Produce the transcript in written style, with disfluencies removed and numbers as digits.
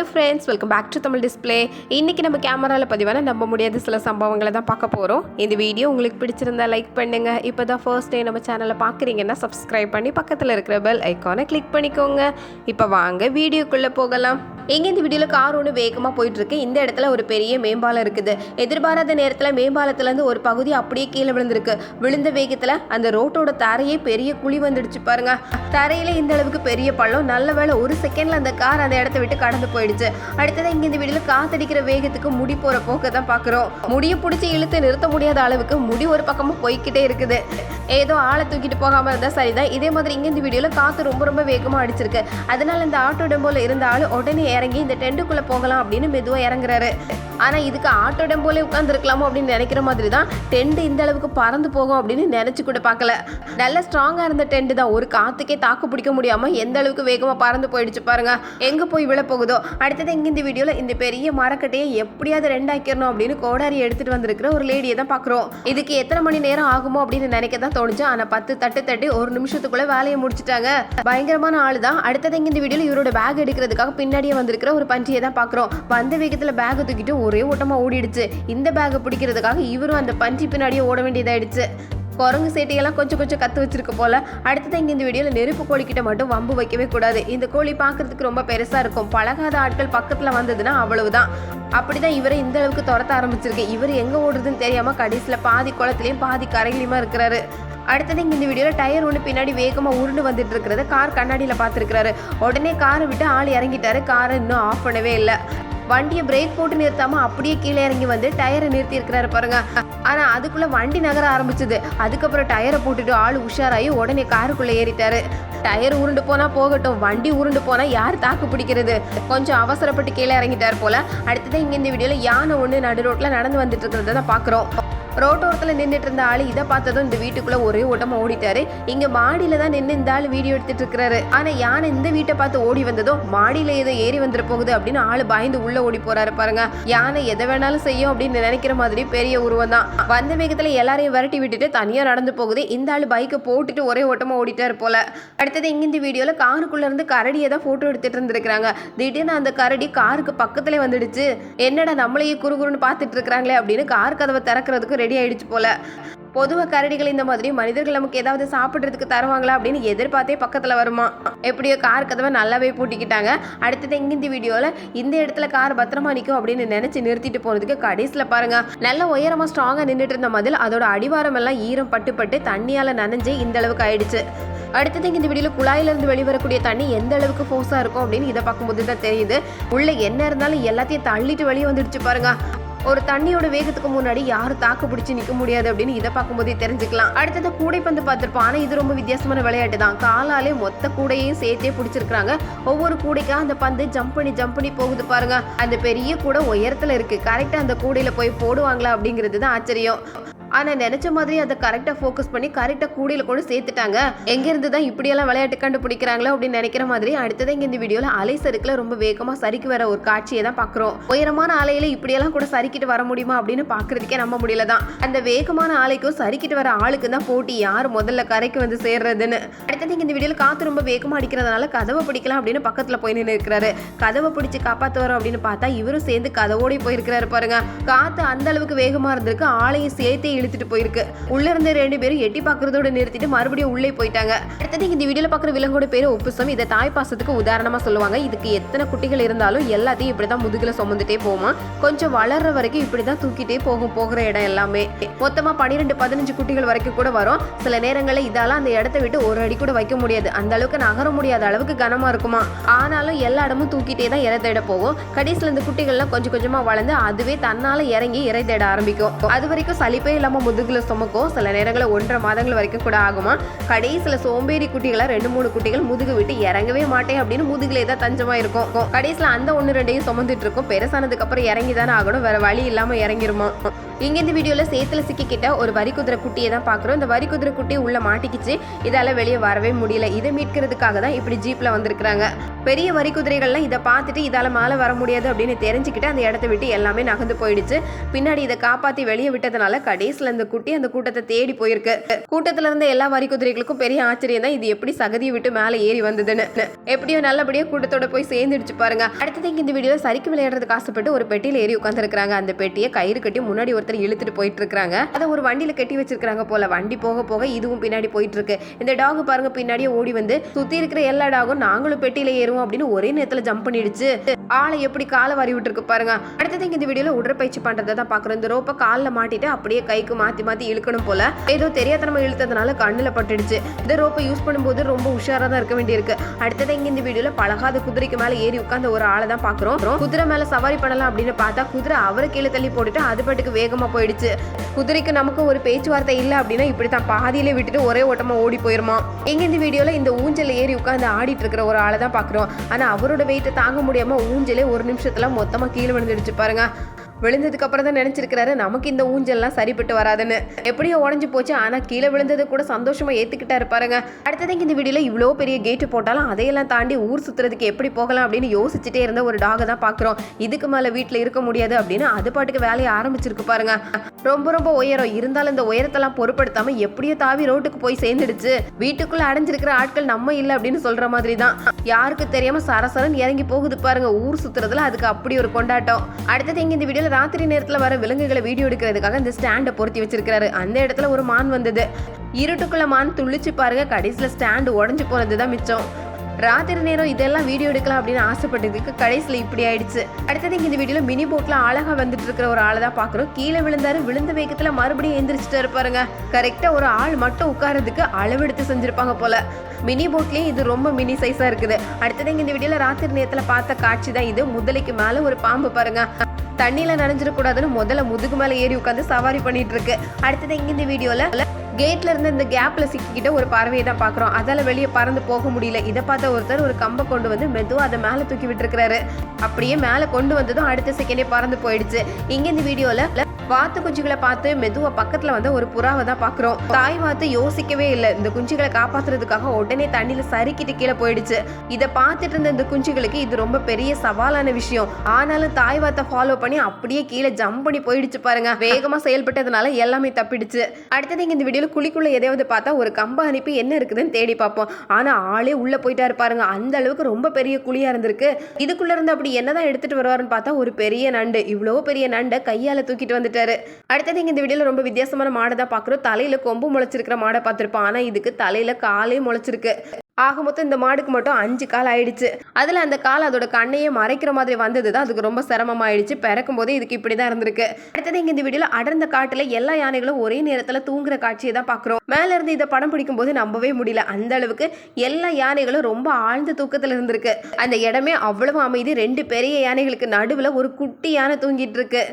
Hello friends, welcome back to Tamil display. இன்றைக்கி நம்ம கேமராவில் பதிவான நம்ப முடியாத சில சம்பவங்களை தான் பார்க்க போகிறோம். இந்த வீடியோ உங்களுக்கு பிடிச்சிருந்தா லைக் பண்ணுங்கள். இப்போ தான் ஃபர்ஸ்ட் டே நம்ம சேனலை பார்க்குறீங்கன்னா சப்ஸ்கிரைப் பண்ணி பக்கத்தில் இருக்கிற பெல் ஐக்கானை கிளிக் பண்ணிக்கோங்க. இப்போ வாங்க வீடியோக்குள்ளே போகலாம். எங்கே இந்த வீடியோவில் கார் ஒன்று வேகமாக போயிட்டுருக்கு. இந்த இடத்துல ஒரு பெரிய மேம்பாலம் இருக்குது. எதிர்பாராத நேரத்தில் மேம்பாலத்துலேருந்து ஒரு பகுதி அப்படியே கீழே விழுந்திருக்கு. விழுந்த வேகத்தில் அந்த ரோட்டோட தரையே பெரிய குழி வந்துடுச்சு பாருங்க. தரையில் இந்த அளவுக்கு பெரிய பள்ளம். நல்ல வேளை ஒரு செகண்டில் அந்த கார் அந்த இடத்த விட்டு கடந்து போயிடுச்சு. அடுத்ததான் இங்கே இந்த வீடியோவில் காத்தடிக்கிற வேகத்துக்கு முடி போகிற போக்க தான் பார்க்குறோம். முடியை பிடிச்சி இழுத்து நிறுத்த முடியாத அளவுக்கு முடி ஒரு பக்கமாக போய்கிட்டே இருக்குது. ஏதோ ஆளை தூக்கிட்டு போகாமல் இருந்தால் சரிதான். இதே மாதிரி இங்கே இந்த வீடியோவில் காற்று ரொம்ப ரொம்ப வேகமாக அடிச்சிருக்கு. அதனால இந்த ஆட்டோ டெம்போல இருந்த ஆள் உடனே இறங்கி இந்த டெண்டுக்குள்ளே போகலாம் அப்படின்னு மெதுவாக இறங்குறாரு. ஆனால் இதுக்கு ஆட்டோ டெம்போலே உட்காந்துருக்கலாமோ அப்படின்னு நினைக்கிற மாதிரி தான் டெண்டு இந்த அளவுக்கு பறந்து போகும் அப்படின்னு நினச்சி கூட பார்க்கல. நல்ல ஸ்ட்ராங்காக இருந்த டெண்டு தான் ஒரு காற்றுக்கே தாக்கு பிடிக்க முடியாமல் எந்த அளவுக்கு வேகமாக பறந்து போயிடுச்சு பாருங்க. எங்கே போய் விழ போகுதோ. அடுத்தது இங்கே இந்த வீடியோவில் இந்த பெரிய மரக்கட்டையை எப்படியாவது ரெண்டாக்கிடணும் அப்படின்னு கோடாரி எடுத்துகிட்டு வந்திருக்கிற ஒரு லேடியை தான் பார்க்குறோம். இதுக்கு எத்தனை மணி நேரம் ஆகுமோ அப்படின்னு நினைக்க தான் தோணுச்சு. ஆனால் 10 தட்டு ஒரு நிமிஷத்துக்குள்ளே வேலையை முடிச்சுட்டாங்க. பயங்கரமான ஆள் தான். அடுத்தது இங்கே இந்த வீடியோவில் இவரோட பேக் எடுக்கிறதுக்காக பின்னாடியே வந்திருக்கிற ஒரு பஞ்சியை தான் பார்க்குறோம். வந்த வேகத்தில் பேக்கை தூக்கிட்டு ஒரே ஓட்டமாக ஓடிடுச்சு. இந்த பேக்கை பிடிக்கிறதுக்காக இவரும் அந்த பஞ்சி பின்னாடியே ஓட வேண்டியதாயிடுச்சு. குரங்கு சேட்டையெல்லாம் கொஞ்சம் கற்று வச்சிருக்கு போல. அடுத்தது இங்கே இந்த வீடியோவில் நெருப்பு கோழிக்கிட்ட மட்டும் வம்பு வைக்கவே கூடாது. இந்த கோழி பார்க்கறதுக்கு ரொம்ப பெருசாக இருக்கும். பழகாத ஆட்கள் பக்கத்தில் வந்ததுன்னா அவ்வளவுதான். அப்படிதான் இவரை இந்த அளவுக்கு துரத்த ஆரம்பிச்சிருக்கு. இவர் எங்கே ஓடுறதுன்னு தெரியாமல் கடைசியில் பாதி குளத்துலையும் பாதி கரையிலையுமா இருக்கிறாரு. அடுத்தது இங்கே இந்த வீடியோவில் டயர் ஒன்று பின்னாடி வேகமாக உருண்டு வந்துட்டு இருக்கிறத கார் கண்ணாடியில் பார்த்துருக்கிறாரு. உடனே காரை விட்டு ஆள் இறங்கிட்டாரு. காரை இன்னும் ஆஃப் பண்ணவே இல்லை. வண்டியை பிரேக் போட்டு நிறுத்தாம அப்படியே கீழே இறங்கி வந்து டயரை நிறுத்தி இருக்கிறாரு பாருங்க. ஆனா அதுக்குள்ள வண்டி நகர ஆரம்பிச்சது. அதுக்கப்புறம் டயரை போட்டுட்டு ஆள் உஷாராயி உடனே காருக்குள்ள ஏறிட்டாரு. டயர் உருண்டு போனா போகட்டும், வண்டி உருண்டு போனா யார் தாக்கு பிடிக்கிறது? கொஞ்சம் அவசரப்பட்டு கீழே இறங்கிட்டார் போல. அடுத்ததான் இங்க இந்த வீடியோல யானை ஒன்று நடு ரோட்ல நடந்து வந்துட்டு இருக்கிறத பார்க்குறோம். ரோட்டோரத்தில் நின்றுட்டு இருந்த ஆள் இதை பார்த்ததும் இந்த வீட்டுக்குள்ள ஒரே ஓட்டமா ஓடிட்டாரு. இங்க மாடியில தான் நின்று இந்த ஆள் வீடியோ எடுத்துட்டு இருக்கிறாரு. ஆனா யானை இந்த வீட்டை பார்த்து ஓடி வந்ததும் மாடியில ஏதோ ஏறி வந்துட போகுது அப்படின்னு ஆளு பயந்து உள்ள ஓடி போறாரு பாருங்க. யானை எதை வேணாலும் செய்யும் அப்படின்னு நினைக்கிற மாதிரி பெரிய உருவம் தான். வந்த வேகத்துல எல்லாரையும் விரட்டி விட்டுட்டு தனியா நடந்து போகுது. இந்த ஆள் பைக்கை போட்டுட்டு ஒரே ஓட்டமா ஓடிட்டாரு போல. அடுத்தது இங்க இந்த வீடியோல காருக்குள்ள இருந்து கரடியை தான் போட்டோ எடுத்துட்டு இருந்திருக்காங்க. திடீர்னு அந்த கரடி காருக்கு பக்கத்துல வந்துடுச்சு. என்னடா நம்மளையே குறுகுறுன்னு பார்த்துட்டு இருக்கிறாங்களே அப்படின்னு கார் கதவை திறக்கிறதுக்கு ரெடி ஆயிடுச்சு போல. பொதுவாக கரடிகள் இந்த மாதிரி மனிதர்கள் நமக்கு ஏதாவது சாப்பிட்றதுக்கு தருவாங்களா அப்படின்னு எதிர்பார்த்தே பக்கத்தில் வருமா. எப்படியோ கார் கதவை நல்லாவே பூட்டிக்கிட்டாங்க. அடுத்தது எங்க இந்த வீடியோவில் இந்த இடத்துல கார் பத்திரமா நிற்கும் அப்படின்னு நினைச்சு நிறுத்திட்டு போனதுக்கு கடைசியில் பாருங்க நல்ல உயரமாக ஸ்ட்ராங்காக நின்றுட்டு இருந்த மாதிரி அதோட அடிவாரம் எல்லாம் ஈரம் பட்டு தண்ணியால் நனைஞ்சு இந்த அளவுக்கு ஆயிடுச்சு. அடுத்தது இந்த வீடியோவில் குழாயிலிருந்து வெளிவரக்கூடிய தண்ணி எந்த அளவுக்கு ஃபோர்ஸாக இருக்கும் அப்படின்னு இதை பார்க்கும்போது தான் தெரியுது. உள்ள என்ன இருந்தாலும் எல்லாத்தையும் தள்ளிட்டு வெளியே வந்துடுச்சு பாருங்க. ஒரு தண்ணியோட வேகத்துக்கு முன்னாடி யாரும் தாக்கு பிடிச்சி நிற்க முடியாது அப்படின்னு இதை பார்க்கும்போதே தெரிஞ்சுக்கலாம். அடுத்தது கூடைப்பந்து பார்த்துருப்போம். ஆனால் இது ரொம்ப வித்தியாசமான விளையாட்டு தான். காலாலே மொத்த கூடையையும் சேர்த்தே பிடிச்சிருக்காங்க. ஒவ்வொரு கூடைக்கா அந்த பந்து ஜம்ப் பண்ணி போகுது பாருங்க. அந்த பெரிய கூடை உயரத்துல இருக்கு. கரெக்டா அந்த கூடையில போய் போடுவாங்களா அப்படிங்கிறது தான் ஆச்சரியம். ஆனால் நினச்ச மாதிரி அதை கரெக்டாக ஃபோக்கஸ் பண்ணி கரெக்டாக கூடையில் கொண்டு சேர்த்துட்டாங்க. எங்கேருந்து தான் இப்படியெல்லாம் விளையாட்டு கண்டுபிடிக்கிறாங்களோ அப்படின்னு நினைக்கிற மாதிரி. அடுத்தது இங்கே இந்த வீடியோவில் அலை சறுக்கில் ரொம்ப வேகமாக சறுக்கி வர ஒரு காட்சியை தான் பார்க்குறோம். உயரமான அலையில இப்படியெல்லாம் கூட சறுக்கிட்டு வர முடியுமா அப்படின்னு பார்க்கறதுக்கே நம்ப முடியல தான். அந்த வேகமான ஆலைக்கும் சறுக்கிட்டு வர ஆளுக்கு தான் போட்டி, யார் முதல்ல கரைக்கு வந்து சேர்றதுன்னு. அடுத்தது இங்கே இந்த வீடியோவில் காற்று ரொம்ப வேகமாக அடிக்கிறதுனால கதவை பிடிக்கலாம் அப்படின்னு பக்கத்தில் போய் நின்று இருக்கிறாரு. கதவை பிடிச்சி காப்பாற்ற வரோம் அப்படின்னு பார்த்தா இவரும் சேர்ந்து கதவோடி போயிருக்கிறாரு பாருங்க. காற்று அந்த அளவுக்கு வேகமாக இருந்திருக்கு. ஆளையும் சேர்த்தே இழுத்துட்டு போயிருக்கு. உள்ள இருந்து 2 பேரும் எட்டி பார்க்கறதோட நிறுத்திட்டு மறுபடியும் உள்ளே போயிட்டாங்க. அடுத்தது இந்த வீடியோல பார்க்குற விலங்கோட பேரு ஒப்புசம். இதை தாய் பாசத்துக்கு உதாரணமா சொல்லுவாங்க. இதுக்கு எத்தனை குட்டிகள் இருந்தாலும் எல்லாத்தையும் இப்படிதான் முதுகுல சுமந்துட்டே போமா. கொஞ்சம் வளர்ற வரைக்கும் இப்படிதான் தூக்கிட்டே போகிற இடம் எல்லாமே. மொத்தமா 12-15 குட்டிகள் வரைக்கும் கூட வரும். சில நேரங்களில் இதால அந்த இடத்த விட்டு ஒரு அடி கூட வைக்க முடியாது. அந்த அளவுக்கு நகர முடியாத அளவுக்கு கனமா இருக்குமா. ஆனாலும் எல்லா இடமும் தூக்கிட்டே தான் இறை தேட போகும். கடைசியில் இந்த குட்டிகள்லாம் கொஞ்சம் கொஞ்சமா வளர்ந்து அதுவே தன்னால இறங்கி இறை தேட ஆரம்பிக்கும். அது வரைக்கும் சலிப்பே இல்லாம முதுகுல சுமக்கும். சில நேரங்களில் 1.5 மாதங்கள் வரைக்கும் கூட ஆகுமா. கடைசியில் சோம்பேறி குட்டிகளை 2-3 குட்டிகள் முதுகு விட்டு இறங்கவே மாட்டேன் அப்படின்னு முதுகுலே தான் தஞ்சமா இருக்கும். கடைசியில் அந்த 1-2 சுமந்துட்டு இருக்கும். பெருசானதுக்கு அப்புறம் இறங்கி தானே ஆகணும். வேற வழி இல்லாம இறங்கிருமா. இங்க இந்த வீடியோல சேத்துல சிக்கிக்கிட்ட ஒரு வரிக்குதிரை குட்டியை தான் பாக்குறோம். இந்த வரிக்குதிரை குட்டி உள்ள மாட்டிக்கிச்சு. இதால வெளியே வரவே முடியல. இதை மீட்கிறதுக்காக தான் இப்படி ஜீப்ல வந்திருக்காங்க. பெரிய வரிக்குதிரைகள்லாம் இதை பார்த்துட்டு இதால மேலே வர முடியாது அப்படின்னு தெரிஞ்சுக்கிட்டு அந்த இடத்த விட்டு எல்லாமே நகர்ந்து போயிடுச்சு. பின்னாடி இதை காப்பாற்றி வெளியே விட்டதுனால கடைசியில் கடைசியில் அந்த குட்டி அந்த கூட்டத்தை தேடி போயிருக்கு. கூட்டத்துல இருந்த எல்லா வரி குதிரைகளுக்கும் பெரிய ஆச்சரியம் தான், இது எப்படி சகதியை விட்டு மேலே ஏறி வந்ததுன்னு. எப்படியோ நல்லபடியா கூட்டத்தோட போய் சேர்ந்துடுச்சு பாருங்க. அடுத்தது இங்க இந்த வீடியோல சரிக்கு விளையாடுறதுக்கு ஆசைப்பட்டு ஒரு பெட்டியில ஏறி உட்காந்துருக்காங்க. அந்த பெட்டியை கயிறு கட்டி முன்னாடி ஒருத்தர் இழுத்துட்டு போயிட்டு இருக்காங்க. அதை ஒரு வண்டியில கட்டி வச்சிருக்காங்க போல. வண்டி போக போக இதுவும் பின்னாடி போயிட்டு இருக்கு. இந்த டாக் பாருங்க பின்னாடியே ஓடி வந்து சுத்தி இருக்கிற எல்லா டாகும் நாங்களும் பெட்டியில ஏறுவோம் அப்படின்னு ஒரே நேரத்துல ஜம்ப் பண்ணிடுச்சு. ஆளை எப்படி காலை வாரி விட்டு இருக்கு பாருங்க. அடுத்தது இங்க இந்த வீடியோல உடற்பயிற்சி பண்றதை தான் பாக்குறோம். இந்த ரோப்பை காலில் மாட்டிட்டு அப்படியே கைக்கு மாத்தி மாத்தி இழுக்கணும் போல. ஏதோ தெரியாதனமா இழுத்ததுனால கண்ணுல பட்டுடுச்சு. இந்த ரோப்பை யூஸ் பண்ணும்போது ரொம்ப உஷாரா தான் இருக்க வேண்டியிருக்கு. அடுத்தது இங்க இந்த வீடியோல பழகாத குதிரைக்கு மேல ஏறி உட்கார்ந்த ஒரு ஆளை தான் பாக்குறோம். குதிரை மேல சவாரி பண்ணலாம் அப்படின்னு பார்த்தா குதிரை அவரை கீழே தள்ளி போட்டுட்டு அது பாட்டுக்கு வேகமா போயிடுச்சு. குதிரைக்கு நமக்கு ஒரு பேச்சுவார்த்தை இல்லை அப்படின்னா இப்படித்தான் பாதியிலே விட்டுட்டு ஒரே ஓட்டமா ஓடி போயிருமா. எங்க இந்த வீடியோல இந்த ஊஞ்சல் ஏறி உட்கார்ந்து ஆடிட்டு இருக்கிற ஒரு ஆளை தான் பாக்குறோம். ஆனா அவரோட வெயிட்டை தாங்க முடியாம ஊஞ்சலே ஒரு நிமிஷத்துல மொத்தமா கீழே விழுந்துடுச்சு பாருங்க. விழுந்ததுக்கு அப்புறம் தான் நினைச்சிருக்கிறாரு நமக்கு இந்த ஊஞ்சல்லாம் சரிப்பட்டு வராதுன்னு. எப்படியோ உடஞ்சு போச்சு. ஆனா கீழே விழுந்தது கூட சந்தோஷமா ஏத்துக்கிட்டாரு பாருங்க. அடுத்தது இந்த வீடியோல இவ்வளோ பெரிய கேட்டு போட்டாலும் அதையெல்லாம் தாண்டி ஊர் சுத்துறதுக்கு எப்படி போகலாம் அப்படின்னு யோசிச்சுட்டே இருந்த ஒரு டாகை தான் பாக்குறோம். இதுக்கு மேல வீட்டுல இருக்க முடியாது அப்படின்னு அது பாட்டுக்கு வேலையை ஆரம்பிச்சிருக்கு பாருங்க. ரொம்ப ரொம்ப உயரம் இருந்தாலும் இந்த உயரத்தெல்லாம் பொருட்படுத்தாம எப்படியோ தாவி ரோட்டுக்கு போய் சேர்ந்துடுச்சு. வீட்டுக்குள்ள அடைஞ்சிருக்கிற ஆட்கள் நம்ம இல்லை அப்படின்னு சொல்ற மாதிரி தான். யாருக்கு தெரியாம சரசரன் இறங்கி போகுது பாருங்க. ஊர் சுத்துறதுல அதுக்கு அப்படி ஒரு கொண்டாட்டம். அடுத்தது இங்க இந்த வீடியோல ராத்திரி நேரத்துல வர விலங்குகளை வீடியோ எடுக்கிறதுக்காக இந்த ஸ்டாண்டை பொருத்தி வச்சிருக்காரு. அந்த இடத்துல ஒரு மான் வந்தது. இருட்டுக்குள்ள மான் துள்ளிச்சு பாருங்க. கடைசியில ஸ்டாண்டு உடஞ்சு போனதுதான் மிச்சம். ராத்திரி நேரம் இதெல்லாம் வீடியோ எடுக்கலாம் அப்படின்னு ஆசைப்பட்டதுக்கு கடைசியில் இப்படி ஆயிடுச்சு. அடுத்தது இந்த வீடியோல மினி போட்ல அழகா வந்துட்டு இருக்கிற ஒரு ஆளை தான் பாக்குறோம். கீழே விழுந்தாரு. விழுந்த வேகத்துல மறுபடியும் எந்திரிச்சிட்டு இருப்பாருங்க. கரெக்டா ஒரு ஆள் மட்டும் உட்கார்றதுக்கு அளவெடுத்து செஞ்சிருப்பாங்க போல. மினி போட்லயும் இது ரொம்ப மினி சைஸா இருக்குது. அடுத்தது இந்த வீடியோல ராத்திரி நேரத்துல பார்த்த காட்சி தான் இது. முதலைக்கு மேல ஒரு பாம்பு பாருங்க. தண்ணியில நனைஞ்சிடக்கூடாதுன்னு முதல்ல முதுகு மேல ஏறி உட்காந்து சவாரி பண்ணிட்டு இருக்கு. அடுத்தது இங்க இந்த வீடியோல கேட்ல இருந்து இந்த கேப்ல சிக்கிக்கிட்ட ஒரு பறவையை தான் பாக்குறோம். அதால வெளியே பறந்து போக முடியல. இதை பார்த்த ஒருத்தர் ஒரு கம்பை கொண்டு வந்து மெதுவா அதை மேல தூக்கி விட்டுருக்காரு. அப்படியே மேல கொண்டு வந்ததும் அடுத்த செகண்டே பறந்து போயிடுச்சு. இங்க இந்த வீடியோல வாத்து குஞ்சுகளை பார்த்து மெதுவா பக்கத்துல வந்து ஒரு புறாவை தான் பாக்குறோம். தாய் வாத்து யோசிக்கவே இல்லை. இந்த குஞ்சுகளை காப்பாத்துறதுக்காக உடனே தண்ணியில சறுக்கிட்டு கீழே போயிடுச்சு. இதை பார்த்துட்டு இருந்த இந்த குஞ்சுகளுக்கு இது ரொம்ப பெரிய சவாலான விஷயம். ஆனாலும் தாய் வாத்தை ஃபாலோ பண்ணி அப்படியே கீழே ஜம்ப் பண்ணி போயிடுச்சு பாருங்க. வேகமா செயல்பட்டதுனால எல்லாமே தப்பிடுச்சு. அடுத்தது இங்க இந்த வீடியோல குழிக்குள்ள எதையாவது பார்த்தா ஒரு கம்பை அனுப்பி என்ன இருக்குதுன்னு தேடி பார்ப்போம். ஆனா ஆளே உள்ள போயிட்டாரு பாருங்க. அந்த அளவுக்கு ரொம்ப பெரிய குழியா இருந்திருக்கு. இதுக்குள்ள இருந்து அப்படி என்னதான் எடுத்துட்டு வருவாருன்னு பார்த்தா ஒரு பெரிய நண்டு. இவ்வளவு பெரிய நண்டை கையால தூக்கிட்டு வந்துட்டாரு. அடுத்தது இந்த வீடியோல ரொம்ப வித்தியாசமான மாடை தான் பாக்குறோம். தலையில கொம்பு முளைச்சிருக்கிற மாடை பார்த்திருப்போம். ஆனா இதுக்கு தலையில காலே முளைச்சிருக்கு. ஆக மொத்தம் இந்த மாடுக்கு மட்டும் 5 கால் ஆயிடுச்சு. அதுல அந்த கால் அதோட கண்ணையே மறைக்கிற மாதிரி வந்ததுதான் அதுக்கு ரொம்ப சிரமமாயிடுச்சு. பிறக்கும் போதே இதுக்கு இப்படிதான் இருந்திருக்கு. அடுத்தது இங்க இந்த வீடியோல அடர்ந்த காட்டுல எல்லா யானைகளும் ஒரே நேரத்துல தூங்குற காட்சியை தான் பாக்குறோம். மேல இருந்து இதை படம் பிடிக்கும் போது நம்பவே முடியல. அந்த அளவுக்கு எல்லா யானைகளும் ரொம்ப ஆழ்ந்த தூக்கத்துல இருந்திருக்கு. அந்த இடமே அவ்வளவு அமைதி. 2 பெரிய யானைகளுக்கு நடுவுல ஒரு குட்டி யானை தூங்கிட்டு இருக்கு.